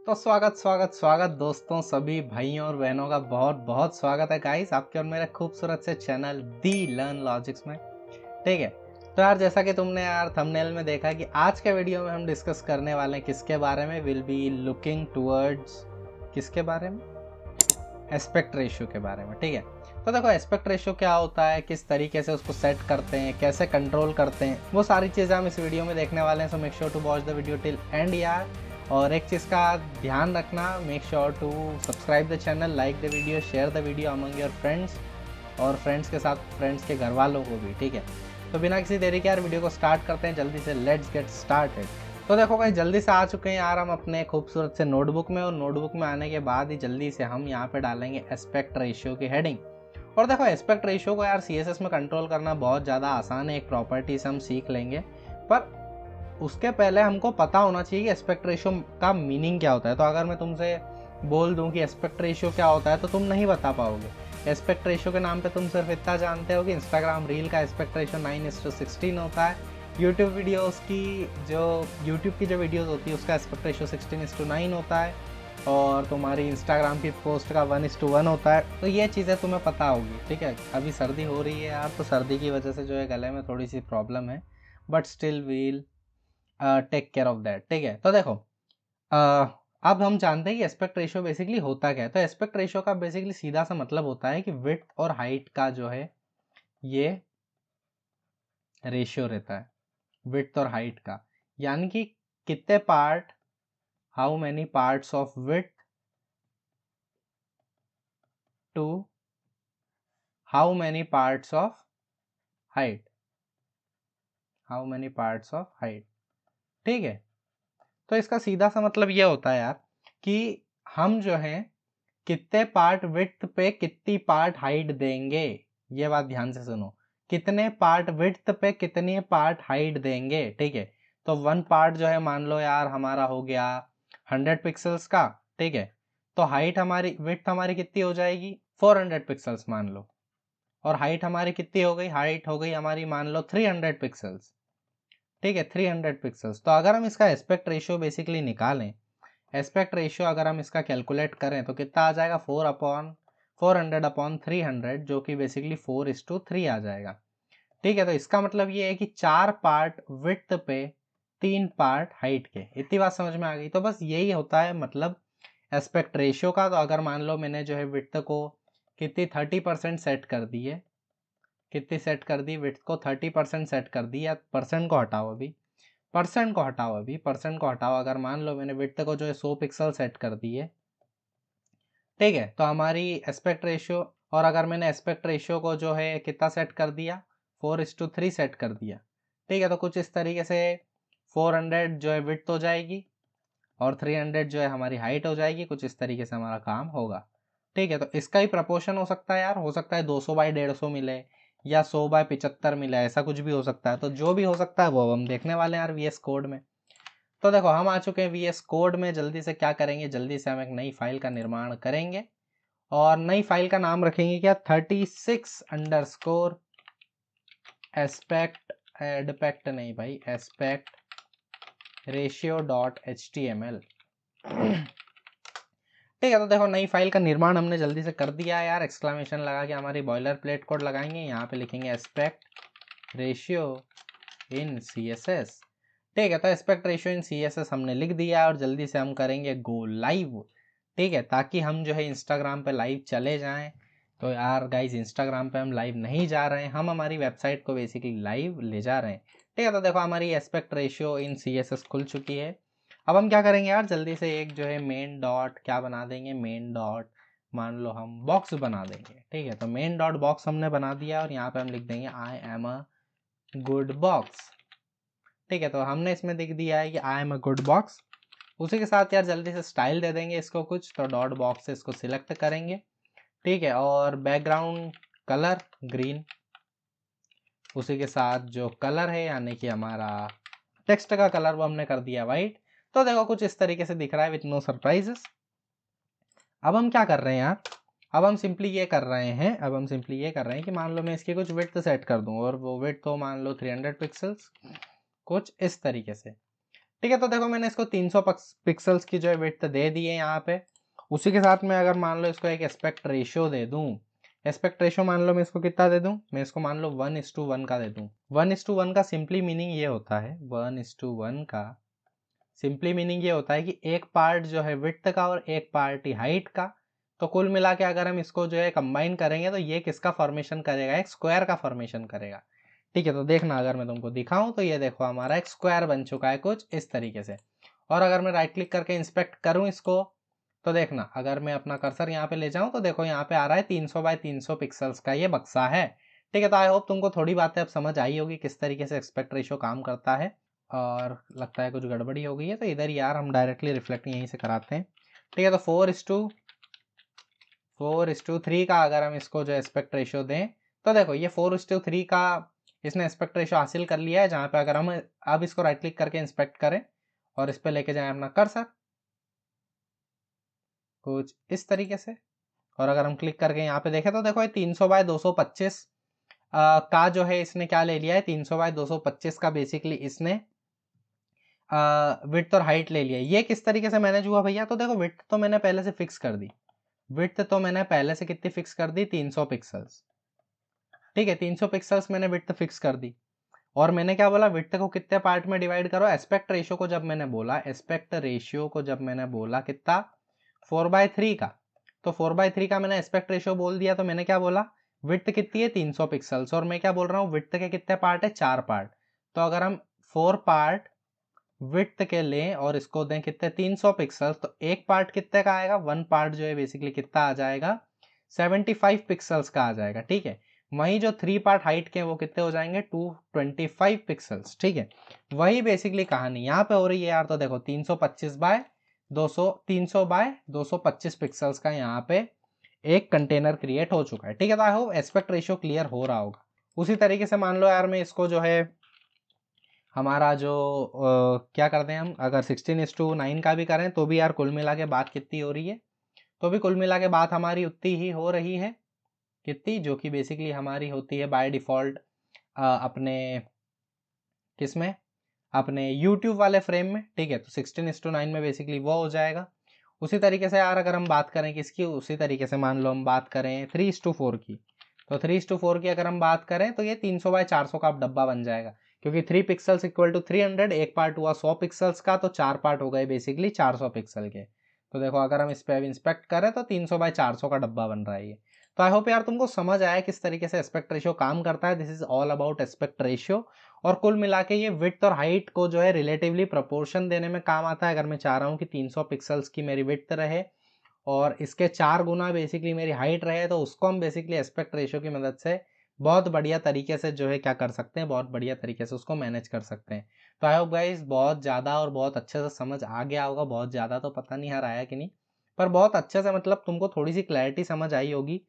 तो स्वागत स्वागत स्वागत दोस्तों, सभी भाइयों और बहनों का बहुत बहुत स्वागत है गाइस आपके और मेरे खूबसूरत से चैनल दी लर्न लॉजिक्स में। ठीक है, तो यार जैसा कि तुमने यार थंबनेल में देखा कि आज के वीडियो में हम डिस्कस करने वाले हैं किसके बारे में। विल बी लुकिंग टुवर्ड्स किसके बारे में, एस्पेक्ट रेशियो के बारे में। ठीक है, तो देखो एस्पेक्ट रेशियो क्या होता है, किस तरीके से उसको सेट करते हैं, कैसे कंट्रोल करते हैं, वो सारी चीज़ें हम इस वीडियो में देखने वाले हैं। So make sure to watch the video till end यार। और एक चीज़ का ध्यान रखना, make sure to subscribe the channel, like the video, share the video among your friends और फ्रेंड्स के साथ फ्रेंड्स के घर वालों को भी। ठीक है, तो बिना किसी देरी के यार वीडियो को स्टार्ट करते हैं जल्दी से। Let's get started. तो देखो भाई जल्दी से आ चुके हैं यार हम अपने खूबसूरत से नोटबुक में, और नोटबुक में आने के बाद ही जल्दी से हम यहाँ पे डालेंगे एस्पेक्ट रेशियो की हेडिंग। और देखो एस्पेक्ट रेशियो को यार सीएसएस में कंट्रोल करना बहुत ज़्यादा आसान है, एक प्रॉपर्टी से हम सीख लेंगे। पर उसके पहले हमको पता होना चाहिए कि एस्पेक्ट रेशियो का मीनिंग क्या होता है। तो अगर मैं तुमसे बोल दूं कि एस्पेक्ट रेशियो क्या होता है तो तुम नहीं बता पाओगे। एस्पेक्ट रेशियो के नाम पे तुम सिर्फ इतना जानते हो कि इंस्टाग्राम रील का एस्पेक्ट रेशियो 9:16 होता है, यूट्यूब की जो वीडियोस होती है उसका एस्पेक्ट रेशियो 16:9 होता है, और तुम्हारी इंस्टाग्राम की पोस्ट का 1:1 होता है। तो ये चीज़ें तुम्हें पता होगी। ठीक है, अभी सर्दी हो रही है यार, तो सर्दी की वजह से जो है गले में थोड़ी सी प्रॉब्लम है, but still we'll take care of that. ठीक है, तो देखो अब हम जानते हैं कि एस्पेक्ट रेशियो बेसिकली होता क्या है। तो एस्पेक्ट रेशियो का बेसिकली सीधा सा मतलब होता है कि विड्थ और हाइट का जो है ये रेशियो रहता है, विड्थ और हाइट का। यानी कि कितने part, how many parts of width to how many parts of height, how many parts of height. ठीक है, तो इसका सीधा सा मतलब ये होता है यार कि हम जो है कितने पार्ट विड्थ पे कितनी पार्ट हाइट देंगे। ये बात ध्यान से सुनो, कितने पार्ट विड्थ पे कितने पार्ट हाइट देंगे। ठीक है, तो 1 पार्ट जो है मान लो यार हमारा हो गया 100 पिक्सल्स का। ठीक है, तो हाइट हमारी, विड्थ हमारी कितनी हो जाएगी 400 पिक्सल्स मान लो, और हाइट हमारी कितनी हो गई, हाइट हो गई हमारी मान लो 300 पिक्सल्स। ठीक है, 300 पिक्सल्स। तो अगर हम इसका एस्पेक्ट रेशियो बेसिकली निकालें, एस्पेक्ट रेशियो अगर हम इसका कैलकुलेट करें तो कितना आ जाएगा 400/300, जो कि बेसिकली 4:3 आ जाएगा। ठीक है, तो इसका मतलब ये है कि 4 पार्ट विड्थ पे 3 पार्ट हाइट के। इतनी बात समझ में आ गई। तो बस यही होता है मतलब एस्पेक्ट रेशियो का। तो अगर मान लो मैंने जो है विड्थ को कितनी 30% सेट कर दी है, कितनी सेट कर दी, विड्थ को 30% सेट कर दी, या परसेंट को हटाओ अभी, परसेंट को हटाओ। अगर मान लो मैंने विड्थ को जो है 100 पिक्सल सेट कर दी है, ठीक है, तो हमारी एस्पेक्ट रेशियो, और अगर मैंने एस्पेक्ट रेशियो को जो है कितना सेट कर दिया 4:3 सेट कर दिया। ठीक है, तो कुछ इस तरीके से 400 जो है विड्थ हो जाएगी और 300 जो है हमारी हाइट हो जाएगी। कुछ इस तरीके से हमारा काम होगा। ठीक है, तो इसका ही प्रपोर्शन हो सकता है यार, हो सकता है 200/150 मिले या 100/75 मिले, ऐसा कुछ भी हो सकता है। तो जो भी हो सकता है वो हम देखने वाले हैं यार वीएस कोड में। तो देखो हम आ चुके हैं वीएस कोड में। जल्दी से क्या करेंगे, जल्दी से हम एक नई फाइल का निर्माण करेंगे, और नई फाइल का नाम रखेंगे क्या, 36_ एस्पेक्ट नहीं भाई, एस्पेक्ट रेशियो .html। ठीक है, तो देखो नई फाइल का निर्माण हमने जल्दी से कर दिया है यार। एक्सक्लेमेशन लगा के हमारी बॉयलर प्लेट कोड लगाएंगे, यहाँ पे लिखेंगे एस्पेक्ट रेशियो इन CSS। ठीक है, तो एस्पेक्ट रेशियो इन CSS हमने लिख दिया, और जल्दी से हम करेंगे गो लाइव। ठीक है, ताकि हम जो है इंस्टाग्राम पे लाइव चले जाएं। तो यार गाइज इंस्टाग्राम पे हम लाइव नहीं जा रहे हैं, हम हमारी वेबसाइट को बेसिकली लाइव ले जा रहे हैं। ठीक है, तो देखो हमारी एस्पेक्ट रेशियो इन CSS खुल चुकी है। अब हम क्या करेंगे यार, जल्दी से एक जो है मेन डॉट क्या बना देंगे, मेन डॉट मान लो हम बॉक्स बना देंगे। ठीक है, तो मेन डॉट बॉक्स हमने बना दिया, और यहाँ पे हम लिख देंगे I am a good box. ठीक है, तो हमने इसमें लिख दिया है कि I am a good box. उसी के साथ यार जल्दी से स्टाइल दे देंगे इसको कुछ, तो डॉट बॉक्स से इसको सिलेक्ट करेंगे। ठीक है, और बैकग्राउंड कलर ग्रीन, उसी के साथ जो कलर है यानी कि हमारा टेक्स्ट का कलर वो हमने कर दिया वाइट। तो देखो कुछ इस तरीके से दिख रहा है विथ नो सरप्राइजेस। अब हम क्या कर रहे हैं यार, अब हम सिंपली ये कर रहे हैं कि मान लो मैं इसकी कुछ विड्थ सेट कर दूं, और वो विड्थ तो मान लो 300 पिक्सल्स, कुछ इस तरीके से। ठीक है, तो देखो मैंने इसको 300 पिक्सल्स की जो है विड्थ दे दी है यहाँ पे। उसी के साथ में अगर मान लो इसको एक एस्पेक्ट रेशियो दे दूं, एस्पेक्ट रेशियो मान लो मैं इसको कितना दे दूं, मैं इसको मान लो 1:1 का दे दूं। 1:1 का सिंपली मीनिंग ये होता है, 1:1 का सिंपली मीनिंग ये होता है कि एक पार्ट जो है विड्थ का और एक पार्ट ही हाइट का। तो कुल मिला के अगर हम इसको जो है कंबाइन करेंगे तो ये किसका फॉर्मेशन करेगा, एक स्क्वायर का फॉर्मेशन करेगा। ठीक है, तो देखना अगर मैं तुमको दिखाऊं तो ये देखो हमारा एक स्क्वायर बन चुका है कुछ इस तरीके से। और अगर मैं राइट क्लिक करके इंस्पेक्ट करूं इसको, तो देखना अगर मैं अपना कर्सर यहाँ पे ले जाऊं तो देखो यहाँ पे आ रहा है 300 बाय 300 पिक्सल्स का ये बक्सा है। ठीक है, तो आई होप तुमको थोड़ी बातें अब समझ आई होगी किस तरीके से एस्पेक्ट रेशियो काम करता है। और लगता है कुछ गड़बड़ी हो गई है, तो इधर यार हम डायरेक्टली रिफ्लेक्ट यहीं से कराते हैं। ठीक है, तो 4:3 का अगर हम इसको जो एस्पेक्ट रेशियो दें तो देखो ये 4:3 का इसने एस्पेक्ट रेशियो हासिल कर लिया है। जहाँ पे अगर हम अब इसको राइट क्लिक करके इंस्पेक्ट करें और इस पर लेके जाएं अपना कर्सर कुछ इस तरीके से, और अगर हम क्लिक करके यहाँ पे देखें तो देखो ये 300 बाय 225 का जो है इसने क्या ले लिया है, 300 बाय 225 का बेसिकली इसने विड्थ और हाइट ले लिया। ये किस तरीके से मैनेज हुआ भैया, तो देखो विड्थ तो मैंने पहले से फिक्स कर दी, विड्थ तो मैंने पहले से कितनी फिक्स कर दी, 300 पिक्सल्स। ठीक है, 300 पिक्सल्स मैंने विड्थ फिक्स कर दी। और मैंने क्या बोला, विड्थ को कितने पार्ट में डिवाइड करो, एस्पेक्ट रेशियो को जब मैंने बोला, एस्पेक्ट रेशियो को जब मैंने बोला कितना 4/3 का, तो 4/3 का मैंने एस्पेक्ट रेशियो बोल दिया। तो मैंने क्या बोला, विड्थ कितनी है 300 पिक्सल्स, और मैं क्या बोल रहा हूँ विड्थ के कितने पार्ट है, 4 पार्ट। तो अगर हम 4 पार्ट विड्थ के लें और इसको दें कितने 300 पिक्सल्स, तो एक पार्ट कितने का आएगा, 1 पार्ट जो है बेसिकली कितना आ जाएगा 75 पिक्सल्स का आ जाएगा। ठीक है, वहीं जो 3 पार्ट हाइट के वो कितने हो जाएंगे 225 पिक्सल्स। ठीक है, वही बेसिकली कहानी यहाँ पे हो रही है यार। तो देखो 325 बाय 200 300 बाय 225 पिक्सल्स का यहाँ पे एक कंटेनर क्रिएट हो चुका है। ठीक है, तो I hope aspect ratio clear हो रहा होगा। उसी तरीके से मान लो यार मैं इसको जो है हमारा जो क्या करते हैं हम, अगर 16:9 का भी करें तो भी यार कुल मिला के बात कितनी हो रही है, तो भी कुल मिला के बात हमारी उतनी ही हो रही है कितनी, जो कि बेसिकली हमारी होती है बाय डिफ़ॉल्ट अपने किसमें, अपने YouTube वाले फ्रेम में। ठीक है, तो 16:9 में बेसिकली वो हो जाएगा। उसी तरीके से यार अगर हम बात करें किसकी, उसी तरीके से मान लो हम बात करें 3:4 की, तो 3:4 की अगर हम बात करें तो ये 300 बाय 400 का डब्बा बन जाएगा, क्योंकि 3 पिक्सल्स इक्वल टू 300, एक पार्ट हुआ 100 पिक्सल्स का, तो 4 पार्ट हो गए बेसिकली 400 पिक्सल के। तो देखो अगर हम इस पर इंस्पेक्ट करें तो 300 बाय 400 का डब्बा बन रहा है ये। तो आई होप यार तुमको समझ आया किस तरीके से एस्पेक्ट रेशियो काम करता है। This is all about aspect ratio. और कुल मिला के ये विड्थ और हाइट को जो है रिलेटिवली प्रोपोर्शन देने में काम आता है। अगर मैं चाह रहा हूँ कि 300 पिक्सल्स की मेरी विड्थ रहे और इसके 4 गुना बेसिकली मेरी हाइट रहे, तो उसको हम बेसिकली एस्पेक्ट रेशियो की मदद से बहुत बढ़िया तरीके से जो है क्या कर सकते हैं, बहुत बढ़िया तरीके से उसको मैनेज कर सकते हैं। तो आई होप गाइस बहुत ज़्यादा और बहुत अच्छे से समझ आ गया होगा। बहुत ज़्यादा तो पता नहीं यार आया कि नहीं, पर बहुत अच्छे से मतलब तुमको थोड़ी सी क्लैरिटी समझ आई होगी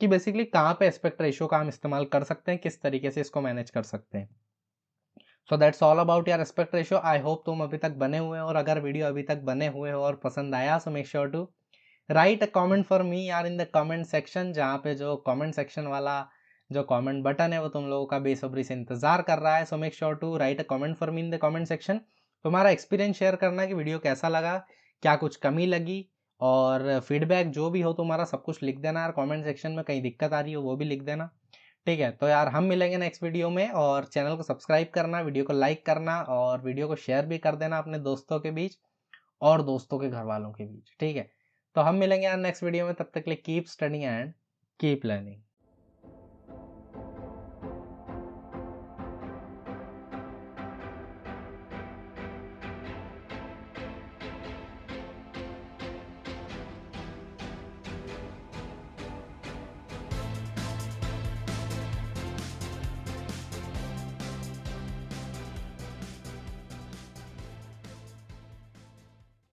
कि बेसिकली कहाँ पे एस्पेक्ट रेशियो का हम इस्तेमाल कर सकते हैं, किस तरीके से इसको मैनेज कर सकते हैं। सो दैट्स ऑल अबाउट यार एस्पेक्ट रेशियो। आई होप तुम अभी तक बने हुए हो, और अगर वीडियो अभी तक बने हुए हो और पसंद आया so make sure to write a comment for me यार इन द कमेंट सेक्शन, जहाँ पे जो कमेंट सेक्शन वाला जो कमेंट बटन है वो तुम लोगों का बेसब्री से इंतजार कर रहा है। So make sure to write a comment for me in the comment section. तुम्हारा एक्सपीरियंस शेयर करना कि वीडियो कैसा लगा, क्या कुछ कमी लगी, और फीडबैक जो भी हो तुम्हारा सब कुछ लिख देना यार कमेंट सेक्शन में। कहीं दिक्कत आ रही हो वो भी लिख देना। ठीक है, तो यार हम मिलेंगे नेक्स्ट वीडियो में, और चैनल को सब्सक्राइब करना, वीडियो को लाइक करना, और वीडियो को शेयर भी कर देना अपने दोस्तों के बीच और दोस्तों के घर वालों के बीच। ठीक है, तो हम मिलेंगे यार नेक्स्ट वीडियो में। तब तक के लिए keep studying and keep learning.